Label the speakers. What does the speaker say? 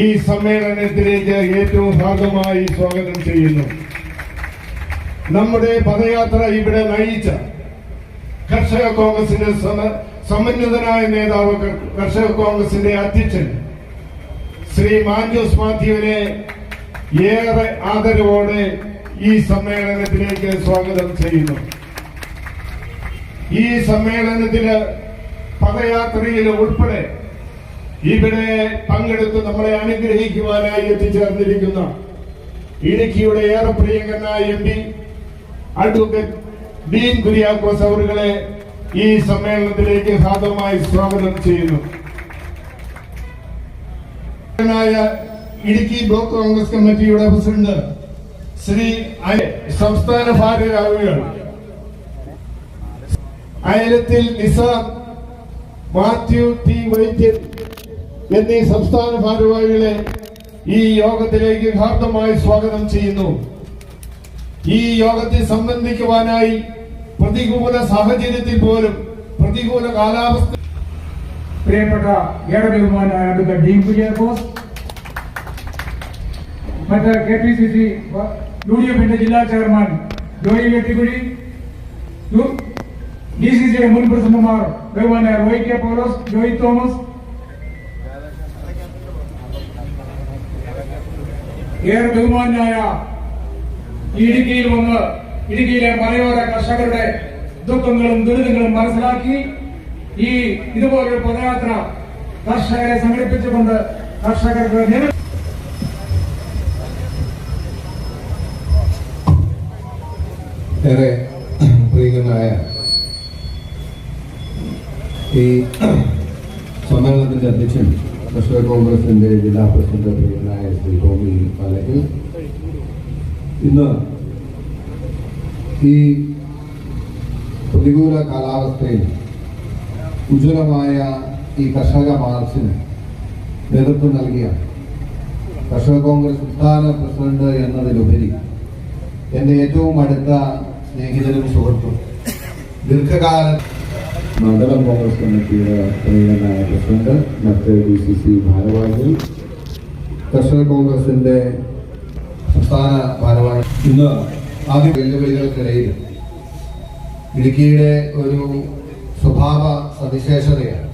Speaker 1: ഈ സമ്മേളനത്തിലേക്ക് ഏറ്റവും ഹാർദമായി സ്വാഗതം ചെയ്യുന്നു. നമ്മുടെ പദയാത്ര ഇവിടെ നയിച്ച കർഷക കോൺഗ്രസിന്റെ സമന്വിതനായ നേതാവ്, കർഷക കോൺഗ്രസിന്റെ അധ്യക്ഷൻ ശ്രീ മാൻജോസ് മാത്യുവിനെ ഏറെ ആദരവോടെ ഈ സമ്മേളനത്തിലേക്ക് സ്വാഗതം ചെയ്യുന്നു. ഈ സമ്മേളനത്തില് പദയാത്രയിൽ ഉൾപ്പെടെ ഇവിടെ പങ്കെടുത്ത് നമ്മളെ അനുഗ്രഹിക്കുവാനായി എത്തിച്ചേർന്നിരിക്കുന്ന ഇടുക്കിയുടെ ഏറെ പ്രിയങ്കരനായ MP അഡ്വക്കേറ്റ് ഡീൻ കുര്യാക്കോസ് അവരുകളെ ഈ സമ്മേളനത്തിലേക്ക് ഹാർദമായി സ്വാഗതം ചെയ്യുന്നു. ഇടുക്കി ബ്ലോക്ക് കോൺഗ്രസ് കമ്മിറ്റിയുടെ പ്രസിഡന്റ് ശ്രീ സംസ്ഥാന ഭാരവാഹികൾ അയലത്തിൽ നിസാർ, മാത്യു ടി വൈദ്യൻ എന്നീ സംസ്ഥാന ഭാരവാഹികളെ ഈ യോഗത്തിലേക്ക് ഹാർദമായി സ്വാഗതം ചെയ്യുന്നു. ഈ യോഗത്തിൽ സംബന്ധിക്കുവാനായി പ്രതികൂല സാഹചര്യത്തിൽ പോലും, പ്രതികൂല കാലാവസ്ഥ,
Speaker 2: പ്രിയപ്പെട്ട ഏറെ ബഹുമാനായ അഡ്വക്കേറ്റ് ഡീൻ കുര്യാക്കോസ്, മറ്റ് KPCC UDF ജില്ലാ ചെയർമാൻ ജോയി വെട്ടിക്കുഴി, DCC മുൻ പ്രസിഡന്റുമാർ ബഹുമാനായ റോയ് കെ പൗലോസ്, ജോയി തോമസ്, ഏറെ ബഹുമാനായ ഇടുക്കിയിൽ വന്ന് ഇടുക്കിയിലെ മലയോര കർഷകരുടെ ദുഃഖങ്ങളും ദുരിതങ്ങളും മനസ്സിലാക്കി ഈ ഇതുപോലൊരു പദയാത്ര കർഷകരെ സംഘടിപ്പിച്ചുകൊണ്ട് കർഷകർക്ക്
Speaker 3: ഏറെ പ്രിയങ്കരനായ ഈ സമ്മേളനത്തിന്റെ അധ്യക്ഷൻ കർഷക കോൺഗ്രസിന്റെ ജില്ലാ പ്രസിഡന്റ് പ്രിയങ്കരനായ ശ്രീ ടോമി പാലക്കൽ, ഇന്ന് ഈ പ്രതികൂല കാലാവസ്ഥയിൽ ഉജ്ജ്വലമായ ഈ കർഷക മാർച്ചിന് നേതൃത്വം നൽകിയ കർഷക കോൺഗ്രസ് സംസ്ഥാന പ്രസിഡന്റ് എന്നതിലുപരി എന്റെ ഏറ്റവും അടുത്ത സ്നേഹിതരും സുഹൃത്തും ദീർഘകാല മണ്ഡലം കോൺഗ്രസ് കമ്മിറ്റിയുടെ പ്രിയങ്കരനായ പ്രസിഡന്റ്, മറ്റ് DCC ഭാരവാഹികൾ, കർഷക കോൺഗ്രസിന്റെ സംസ്ഥാന ഭാരവാഹികൾ, ഇന്ന് ആദ്യ വെല്ലുവിളികൾക്കിടയിൽ ഇടുക്കിയുടെ ഒരു സ്വഭാവ സവിശേഷതയാണ്